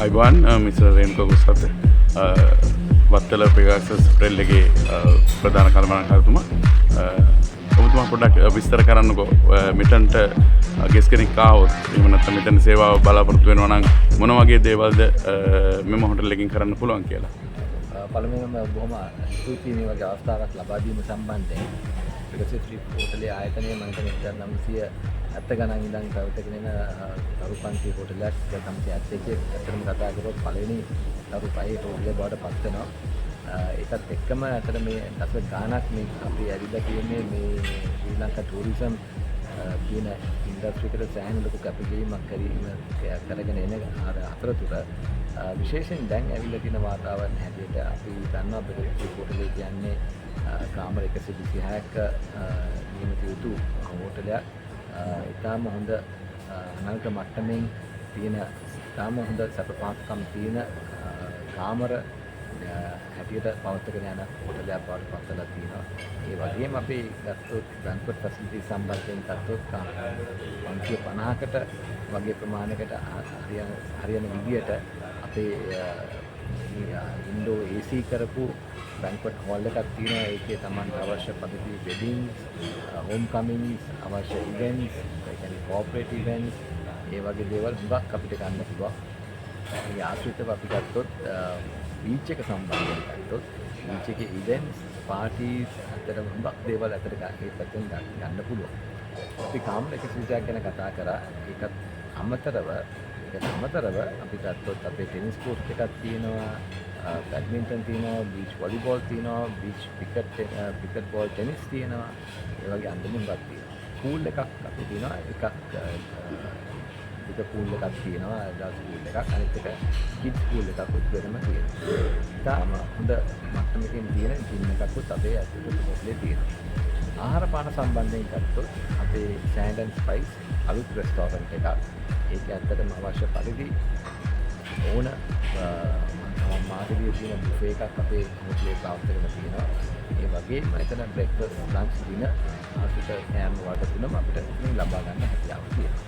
අයිබන් mister රේන්කෝ ගුස්සත් Wattala පෙගාසස් hotel එකේ ප්‍රධාන කළමනාකරුතුමා ඔබතුමා පොඩ්ඩක් විස්තර කරන්නකෝ මෙතනට ගෙස් කෙනෙක් ආවොත් එහෙම නැත්නම් මෙතන සේවාව බලාපොරොත්තු වෙනවා නම් මොන වගේ දේවල්ද මෙම හොටෙල් එකකින් කරන්න පුළුවන් කියලා. පළමුවෙන්ම බොහොම ස්තුතියි මේ වගේ අවස්ථාවක් ලබා දීම සම්බන්ධයෙන්. පෙගසස් හොටෙලේ ආයතනය මම හිතන්නේ 1970 ගණන් ඉඳන් පැවතගෙන එන තරුපන්ති හොටලයක් 1971 ඇත්තටම කතා කරොත් පළවෙනි තරුපයි හොටලේ බවට පත් වෙනවා. ඒකත් එක්කම අතර මේ දස ගානක් මේ අපි ඇවිල්ලා කියන්නේ මේ ශ්‍රී ලංකා ටූරිසම් කියන ඉන්ඩස්ට්‍රි එකට සෑහෙන ලොකු කැපකිරීමක් කරගෙන එන අතරතුර විශේෂයෙන් දැන් ඇවිල්ලා තියෙන වාතාවරණ හැටියට අපි දන්නවා බෙදෙච්ච හොටලේ කියන්නේ කාමර 126ක නියමිත යුතු හොටලයක්. ඉතාම හොඳ අනල්ක මට්ටමින් තියෙන ඉතාම හොඳ සැප පහසුකම් තියෙන කාමර හැටියට පවත්වාගෙන යන හොටලයක් බවට පත් වෙලා තියෙනවා. ඒ වගේම අපි ගත්තොත් බැංකුවට් ෆැසිලිටි සම්බන්ධයෙන් ගත්තොත් 50කට වගේ ප්‍රමාණයකට හරියන විදියට අපේ ඉන්ඩෝ AC කරපු බැංකුවට් හෝල් එකක් තියෙනවා. ඒකේ Tamanට අවශ්‍ය පරිදි වෙඩින්ග්ස්, හෝම් කමින්ග්ස්, අවශ්‍ය ඉවෙන්ට්ස්, ඒ කියන්නේ කෝපරේට් ඉවෙන්ට්ස්, ඒ වගේ දේවල් හුඟක් අපිට ගන්න පුළුවන්. ඒ ආශ්‍රිතව අපි ගත්තොත් බීච් එක සම්බන්ධයෙන් ගත්තොත් බීච් එකේ ඉවෙන්ට්ස්, පාටිස් අතර හුඟක් දේවල් අතර ඒ පැත්තෙන් ගන්න පුළුවන්. අපි කාමර 126ක් ගැන කතා කරා. ඒකත් අමතරව අපි ගත්තොත් අපේ ටෙනිස් කෝට් එකක් තියෙනවා, බැඩ්මින්ටන් තියෙනවා, බීච් වොලිබෝල් තියෙනවා, බීච් ක්‍රිකට් බෝල් ටෙනිස් තියෙනවා. ඒ වගේ අන්දමින්වත් තියෙනවා. පූල් එකක් අපි තියෙනවා. එක පූල් එකක් තියෙනවා, ඇඩල්ට් පූල් එකක්. අනිත් එක කිඩ්ස් පූල් එකක් වෙනම තියෙනවා. තාම හොඳ මට්ටමකින් තියෙන ජිම් එකකුත් අපේ ඇතුළත හොටලේ තියෙනවා. ආහාර පාන සම්බන්ධයෙන් ගත්තොත් අපේ සෑන්ඩ් ඇන්ඩ් ස්පයිස් අලුත් රෙස්ටෝරන්ට් එකක්. ඒක ඇත්තටම අවශ්‍ය පරිදි ඕන මාදලිය තියෙන බුෆේ එකක් අපේ හොටලේ පවත්වාගෙන තියෙනවා. ඒ වගේම එතන බ්‍රෙක්ෆාස්ට්, ලන්ච්, ඩිනර් ආසිත කෑම වලට තුනම අපිට ලබා ගන්න හැකියාව තියෙනවා.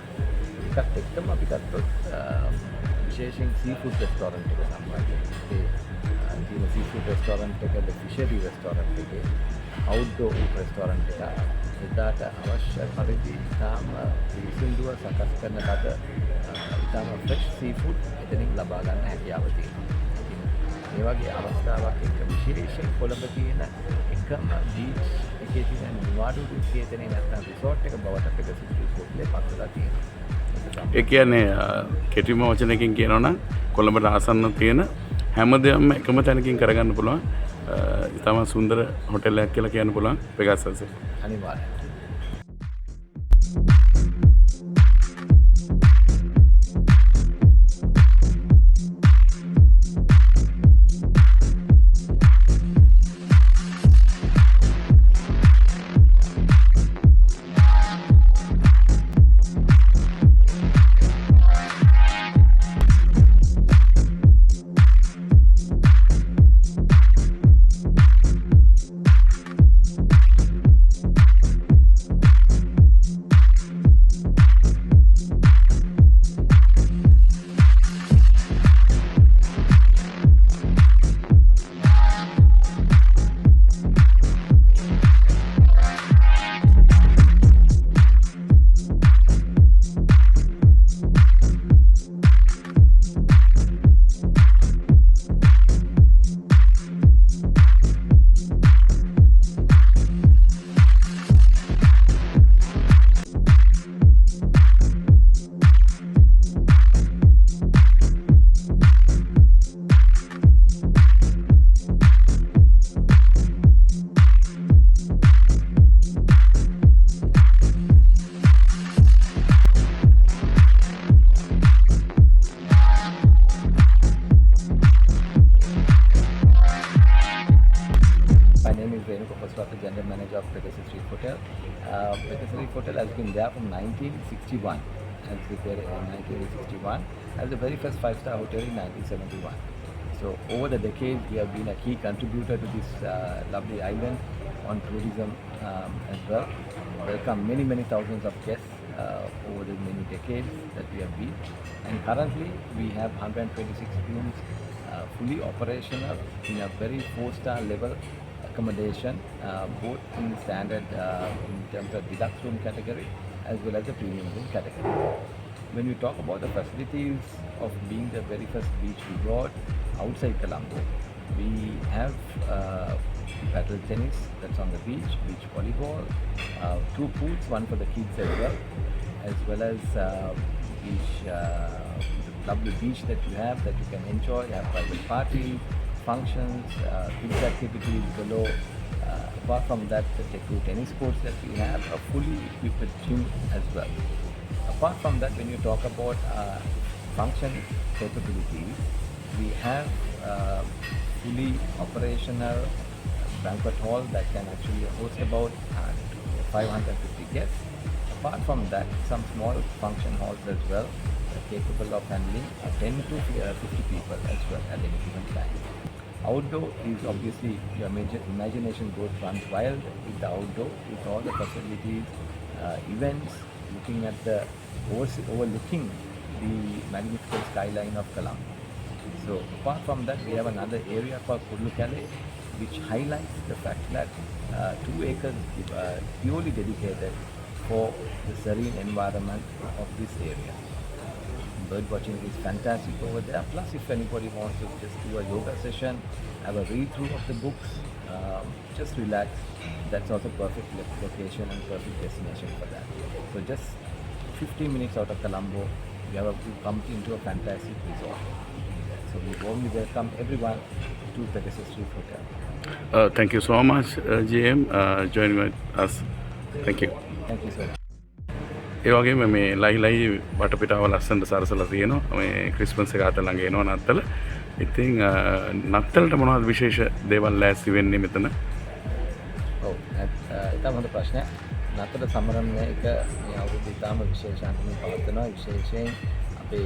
ඒකත් එක්කම අපි ගත්තොත් විශේෂයෙන් සීෆුඩ් රෙස්ටෝරන්ට් එක සම්බන්ධයෙන් ඒ තියෙන සීෆුඩ් රෙස්ටෝරන්ට් එක ෆිෂරි රෙස්ටෝරන්ට් එකේ අවුට්ඩෝර් රෙස්ටෝරන්ට් එක එදාට අවශ්‍ය පරිදි ඉතාම පිළිසිඳුව සකස් කරන ලද ඉතාම ෆ්‍රෙෂ් සීෆුඩ් එතනින් ලබා ගන්න හැකියාව තියෙනවා. මේ වගේ අවස්ථාවක් එක්ක විශේෂයෙන් කොළඹ තියෙන එකම බීච් එකේ තියෙන නිවාඩු විශේෂණේ නැත්නම් රිසෝට් එක බවට පෙගසස් හොටලේ පත්වලා තියෙනවා. ඒ කියන්නේ කෙටිම වචනකින් කියනවා නම් කොළඹට ආසන්න තියෙන හැම දෙයක්ම එකම තැනකින් කරගන්න පුළුවන්. ඉතාම සුන්දර හොටෙල් එකක් කියලා කියන්න පුළුවන් පෙගසස්. අනිවාර්යයෙන්. General Manager of Pegasus Reef Hotel. Pegasus Reef Hotel has been there from 1961. Has been there in 1961. As the very first five-star hotel in 1971. So over the decades, we have been a key contributor to this lovely island on tourism as well. Welcome many thousands of guests over the many decades that we have been. And currently we have 126 rooms fully operational in a very 4-star level accommodation, both in standard in terms of deluxe room category as well as the premium room category. When we talk about the facilities of being the very first beach resort outside Colombo, we have paddle tennis that's on the beach volleyball, 2 pools, one for the kids as well as beach, lovely beach that you have that you can enjoy. You have private parties, functions, kids activities below. Apart from that, the Teku tennis courts that we have, a fully equipped gym as well. Apart from that, when you talk about function capabilities, we have fully operational banquet hall that can actually host about 550 guests. Apart from that, some small function halls as well are capable of handling 10 to 50 people as well at any given time. Outdoor is obviously your major imagination runs wild with the outdoor, with all the facilities, events, looking at the overlooking the magnificent skyline of Colombo. So apart from that, we have another area called Kurlukale, which highlights the fact that 2 acres purely dedicated for the serene environment of this area. Bird watching is fantastic over there. Plus, if anybody wants to just do a yoga session, have a read through of the books, just relax, that's also perfect location and perfect destination for that. So just 15 minutes out of Colombo, you come into a fantastic resort. So we warmly welcome everyone to Pegasus Reef Hotel. Thank you so much, GM, joining with us. Thank you. Thank you so much. ඒ වගේම මේ ලයි වටපිටාව ලස්සනට සරසලා තියෙනවා. මේ Christmas එක අත ළඟ එනවා නත්තල. ඉතින් නත්තලට මොනවද විශේෂ දේවල් ලෑස්ති වෙන්නේ මෙතන? ඔව් ඉතාම හොඳ ප්‍රශ්නයක්. නත්තල සමරන එක මේ අවුරුදු ඉතාම විශේෂාන්තයෙන් පවත්වනවා. විශේෂයෙන් අපේ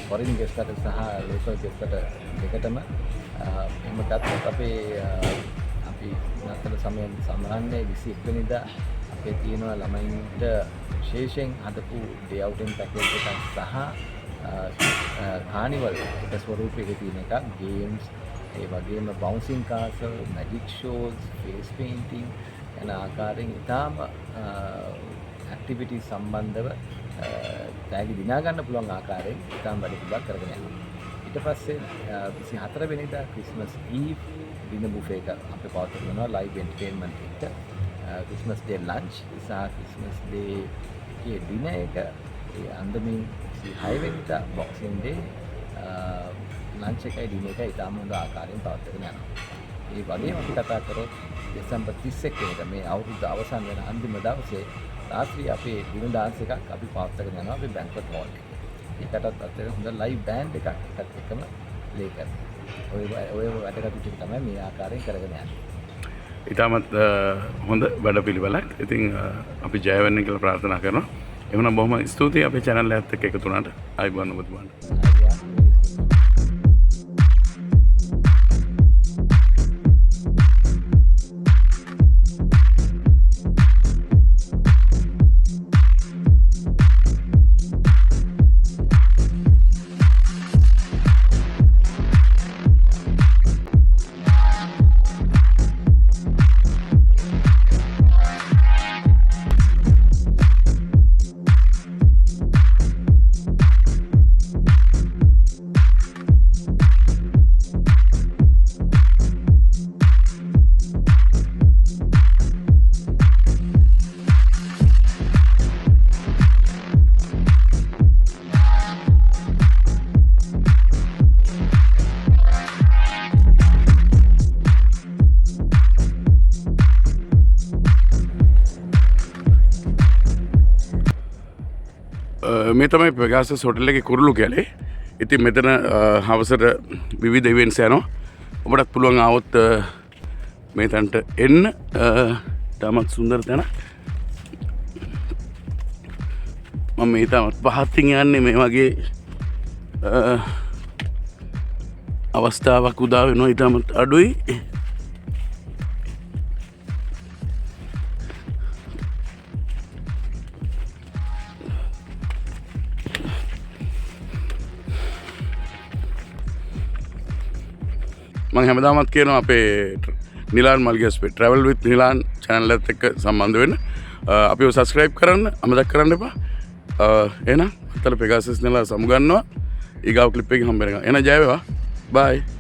ෆොරින් ගෙස්ට්ට සහ ලෝකල් ගෙස්ට්ට දෙකටම එහෙම ගත්තොත් අපේ අපි නත්තල සමරන්නේ 21 වෙනිදා අපේ තියෙනවා ළමයින්ට විශේෂයෙන් හදපු ඩේ අවුටින් පැකේජ් එකක් සහ කානිවල් එක ස්වරූපයක තියෙන එකක්, ගේම්ස්, ඒ වගේම bouncing castle, magic shows, face painting යන ආකාරයෙන් ඉතාම ඇක්ටිවිටි සම්බන්ධව තෑගි දිනා ගන්න පුළුවන් ආකාරයෙන් ඉතාම වැඩ පිළිවෙලක් කරගෙන යනවා. ඊට පස්සේ 24 වෙනිදා ක්‍රිස්මස් ඊව් ඩිනර් බුෆේ එක අපි පවත්වනවා ලයිව් එන්ටර්ටේන්මන්ට් එක්ක. Christmas Day lunch සහ Christmas Day එකේ ඩිනර් එක අන්දමින් 6 වෙනිදා Boxing Day lunch එකයි ඩිනර් එකයි ඉතාම හොඳ ආකාරයෙන් පවත්වාගෙන යනවා. ඒ වගේම අපි කතා කරොත් දෙසැම්බර් 31 වෙනිදා මේ අවුරුද්ද අවසන් වෙන අන්තිම දවසේ රාත්‍රියේ අපේ ඩිනර් ඩාන්ස් එකක් අපි පවත්වාගෙන යනවා අපේ බැංකුවට් හෝල් එකේ. ඒකටත් අතර හොඳ ලයිව් බෑන්ඩ් එකක් එකත් එක්කම ප්ලේ කරනවා. ඔය වැඩකට ටික තමයි මේ ආකාරයෙන් කරගෙන යන්නේ. ඉතාමත් හොඳ වැඩ පිළිවෙලක්. ඉතින් අපි ජය වෙන්න කියලා ප්‍රාර්ථනා කරනවා. එහෙනම් බොහොම ස්තුතියි අපේ channel එකත් එක්ක එකතු වුණාට. ආයිබෝන් ඔබතුමාට. මේ තමයි පෙගාසස් හොටල් එකේ කුරුළු කැලේ. ඉතින් මෙතන හවසට විවිධ ඉවෙන්ට්ස් යනවා. ඔබටත් පුළුවන් ආවොත් මේ තැනට එන්න. තාමත් සුන්දර තැන. මම මේ තාමත් පහත්ින් යන්නේ මේ වගේ අවස්ථාවක් උදා වෙනවා. ඊටමත් අඩුයි. මම හැමදාමත් කියනවා අපේ නිලාන් මල්ගස්පේ ට්‍රැවල් විත් නිලාන් channel එකත් එක්ක සම්බන්ධ වෙන්න. අපිව subscribe කරන්න අමතක කරන්න එපා. එහෙනම් අතල පෙගාසස් නිලා සමුගන්නවා. ඊගාව ක්ලිප් එකකින් හම්බ වෙනවා. එහෙනම් ජය වේවා. bye.